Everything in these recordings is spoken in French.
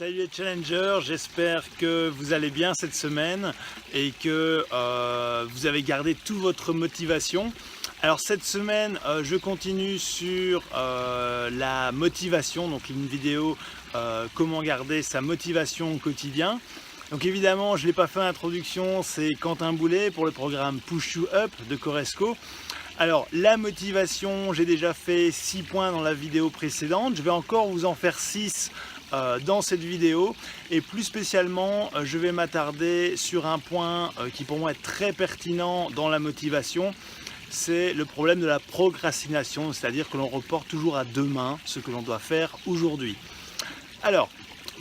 Salut les challengers, j'espère que vous allez bien cette semaine et que vous avez gardé toute votre motivation. Alors cette semaine, je continue sur la motivation, donc une vidéo comment garder sa motivation au quotidien. Donc évidemment, je ne l'ai pas fait en introduction, c'est Quentin Boulet pour le programme Push You Up de Coresco. Alors la motivation, j'ai déjà fait 6 points dans la vidéo précédente, je vais encore vous en faire 6 dans cette vidéo et plus spécialement je vais m'attarder sur un point qui pour moi est très pertinent dans la motivation, c'est le problème de la procrastination, c'est-à-dire que l'on reporte toujours à demain ce que l'on doit faire aujourd'hui. Alors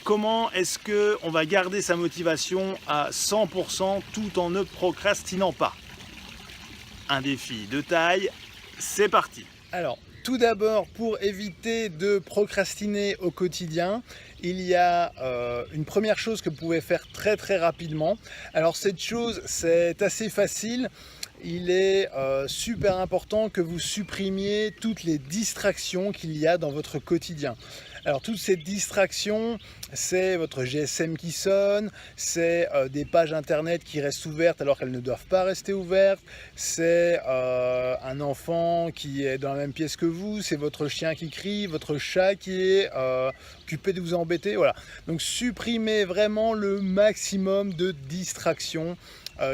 comment est-ce qu'on va garder sa motivation à 100% tout en ne procrastinant pas? Un défi de taille, c'est parti. Alors, tout d'abord, pour éviter de procrastiner au quotidien, il y a une première chose que vous pouvez faire très rapidement. Alors cette chose, c'est assez facile. Il est super important que vous supprimiez toutes les distractions qu'il y a dans votre quotidien. Alors toutes ces distractions, c'est votre GSM qui sonne, c'est des pages internet qui restent ouvertes alors qu'elles ne doivent pas rester ouvertes, c'est un enfant qui est dans la même pièce que vous, c'est votre chien qui crie, votre chat qui est occupé de vous embêter, voilà. Donc supprimez vraiment le maximum de distractions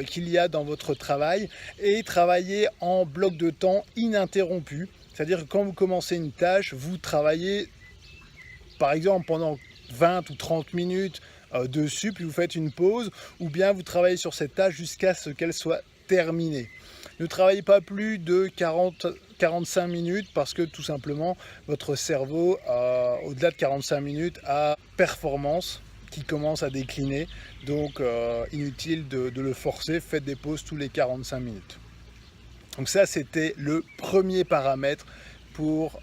qu'il y a dans votre travail et travaillez en bloc de temps ininterrompu. C'est-à-dire que quand vous commencez une tâche, vous travaillez par exemple pendant 20 ou 30 minutes dessus, puis vous faites une pause, ou bien vous travaillez sur cette tâche jusqu'à ce qu'elle soit terminée. Ne travaillez pas plus de 40-45 minutes parce que tout simplement votre cerveau, au-delà de 45 minutes, a performance qui commence à décliner, donc inutile de le forcer, faites des pauses tous les 45 minutes. Donc ça, c'était le premier paramètre pour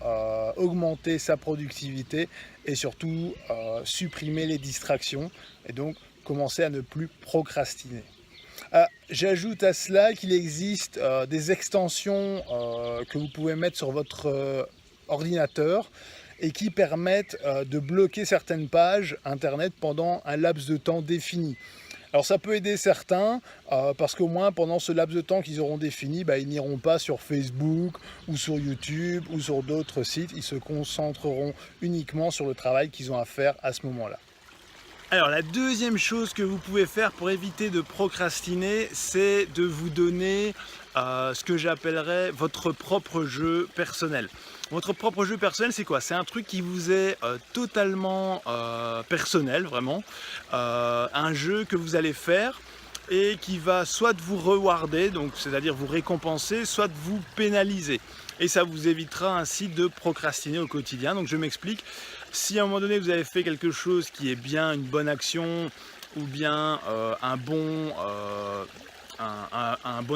augmenter sa productivité et surtout supprimer les distractions et donc commencer à ne plus procrastiner. J'ajoute à cela qu'il existe des extensions que vous pouvez mettre sur votre ordinateur et qui permettent de bloquer certaines pages internet pendant un laps de temps défini. Alors ça peut aider certains parce qu'au moins pendant ce laps de temps qu'ils auront défini, ils n'iront pas sur Facebook ou sur YouTube ou sur d'autres sites, ils se concentreront uniquement sur le travail qu'ils ont à faire à ce moment-là. Alors la deuxième chose que vous pouvez faire pour éviter de procrastiner, c'est de vous donner ce que j'appellerais votre propre jeu personnel. Votre propre jeu personnel, c'est quoi? C'est un truc qui vous est totalement personnel, vraiment. Un jeu que vous allez faire et qui va soit vous rewarder, donc c'est-à-dire vous récompenser, soit vous pénaliser. Et ça vous évitera ainsi de procrastiner au quotidien. Donc je m'explique. Si à un moment donné vous avez fait quelque chose qui est bien une bonne action ou bien un bon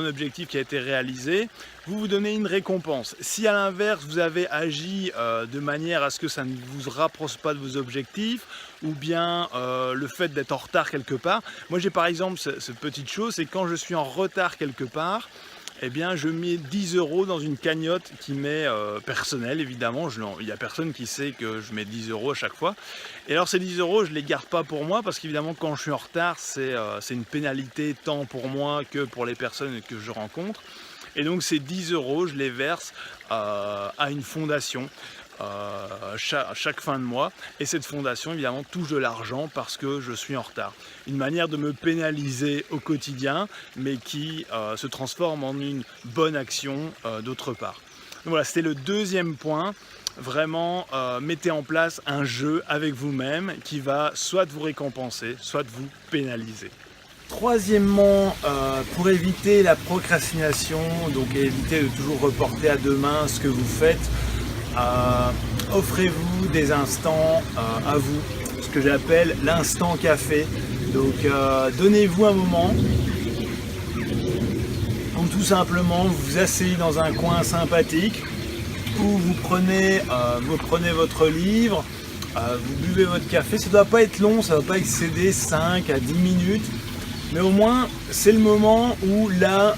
objectif qui a été réalisé, vous vous donnez une récompense. Si à l'inverse vous avez agi de manière à ce que ça ne vous rapproche pas de vos objectifs, ou bien le fait d'être en retard quelque part, moi j'ai par exemple cette petite chose, c'est quand je suis en retard quelque part, eh bien je mets 10 € dans une cagnotte qui m'est personnelle évidemment, il n'y a personne qui sait que je mets 10 € à chaque fois. Et alors ces 10 € je ne les garde pas pour moi parce qu'évidemment quand je suis en retard c'est une pénalité tant pour moi que pour les personnes que je rencontre. Et donc ces 10 € je les verse à une fondation chaque fin de mois, et cette fondation évidemment touche de l'argent parce que je suis en retard. Une manière de me pénaliser au quotidien mais qui se transforme en une bonne action d'autre part. Donc voilà, c'était le deuxième point. Vraiment mettez en place un jeu avec vous-même qui va soit vous récompenser, soit vous pénaliser. Troisièmement, pour éviter la procrastination, donc éviter de toujours reporter à demain ce que vous faites, offrez-vous des instants à vous, ce que j'appelle l'instant café. Donc donnez-vous un moment, donc tout simplement vous vous asseyez dans un coin sympathique où vous prenez votre livre, vous buvez votre café. Ça ne doit pas être long, ça ne doit pas excéder 5 à 10 minutes, mais au moins c'est le moment où là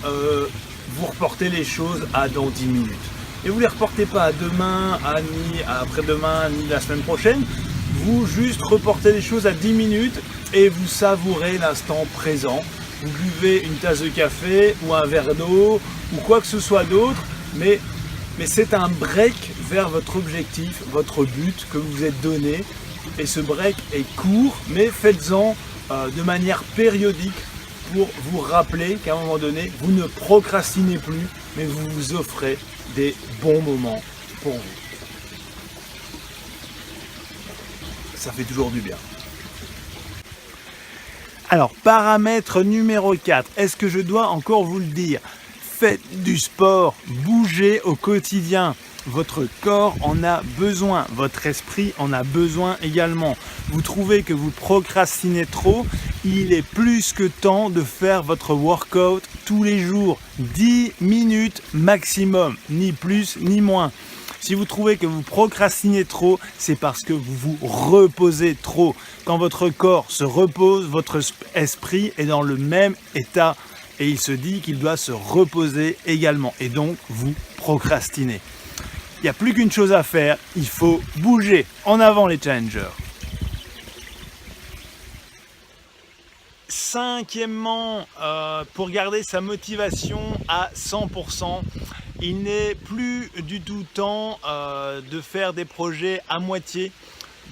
vous reportez les choses à dans 10 minutes. Et vous ne les reportez pas à demain, ni à après-demain, ni la semaine prochaine. vous juste reportez les choses à 10 minutes et vous savourez l'instant présent. Vous buvez une tasse de café ou un verre d'eau ou quoi que ce soit d'autre, mais c'est un break vers votre objectif, votre but que vous vous êtes donné. Et ce break est court, mais faites-en de manière périodique pour vous rappeler qu'à un moment donné, vous ne procrastinez plus, mais vous vous offrez des bons moments pour vous. Ça fait toujours du bien. Alors, paramètre numéro 4, est-ce que je dois encore vous le dire? Faites du sport, bougez au quotidien. Votre corps en a besoin, votre esprit en a besoin également. Vous trouvez que vous procrastinez trop, il est plus que temps de faire votre workout tous les jours. 10 minutes maximum, ni plus ni moins. Si vous trouvez que vous procrastinez trop, c'est parce que vous vous reposez trop. Quand votre corps se repose, votre esprit est dans le même état et il se dit qu'il doit se reposer également. Et donc, vous procrastinez. Il n'y a plus qu'une chose à faire, il faut bouger. En avant les challengers. Cinquièmement, pour garder sa motivation à 100%, il n'est plus du tout temps de faire des projets à moitié.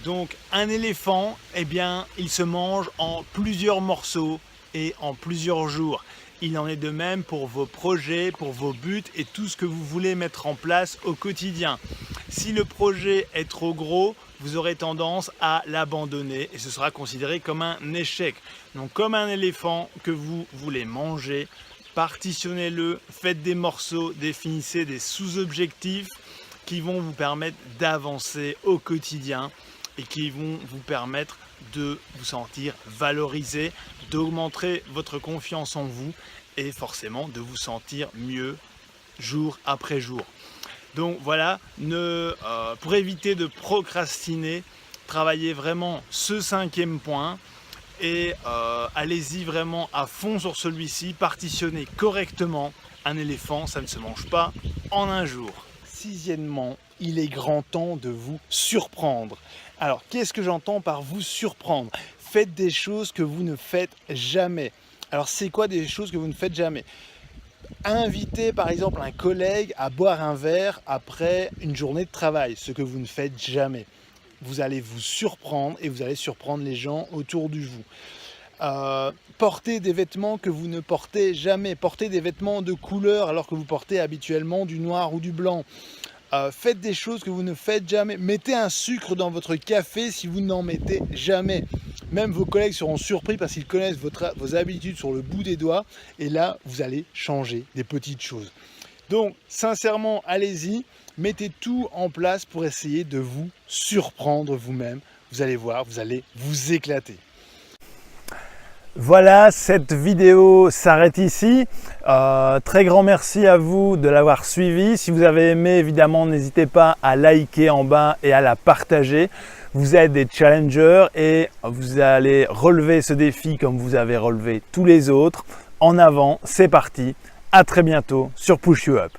Donc un éléphant, eh bien, il se mange en plusieurs morceaux et en plusieurs jours. Il en est de même pour vos projets, pour vos buts et tout ce que vous voulez mettre en place au quotidien. Si le projet est trop gros, vous aurez tendance à l'abandonner et ce sera considéré comme un échec. Donc comme un éléphant que vous voulez manger, partitionnez-le, faites des morceaux, définissez des sous-objectifs qui vont vous permettre d'avancer au quotidien et qui vont vous permettre de vous sentir valorisé, d'augmenter votre confiance en vous et forcément de vous sentir mieux jour après jour. Donc voilà, pour éviter de procrastiner, travaillez vraiment ce cinquième point et allez-y vraiment à fond sur celui-ci, partitionnez correctement. Un éléphant, ça ne se mange pas en un jour. Sixièmement, il est grand temps de vous surprendre. Alors, qu'est-ce que j'entends par vous surprendre? Faites des choses que vous ne faites jamais. Alors, c'est quoi des choses que vous ne faites jamais? Invitez par exemple un collègue à boire un verre après une journée de travail, ce que vous ne faites jamais. Vous allez vous surprendre et vous allez surprendre les gens autour de vous. Portez des vêtements que vous ne portez jamais. Portez des vêtements de couleur alors que vous portez habituellement du noir ou du blanc. Faites des choses que vous ne faites jamais. Mettez un sucre dans votre café si vous n'en mettez jamais. Même vos collègues seront surpris parce qu'ils connaissent vos habitudes sur le bout des doigts. Et là, vous allez changer des petites choses. Donc, sincèrement, allez-y. Mettez tout en place pour essayer de vous surprendre vous-même. Vous allez voir, vous allez vous éclater. Voilà, cette vidéo s'arrête ici. Très grand merci à vous de l'avoir suivi. Si vous avez aimé, évidemment, n'hésitez pas à liker en bas et à la partager. Vous êtes des challengers et vous allez relever ce défi comme vous avez relevé tous les autres. En avant, c'est parti. À très bientôt sur Push You Up.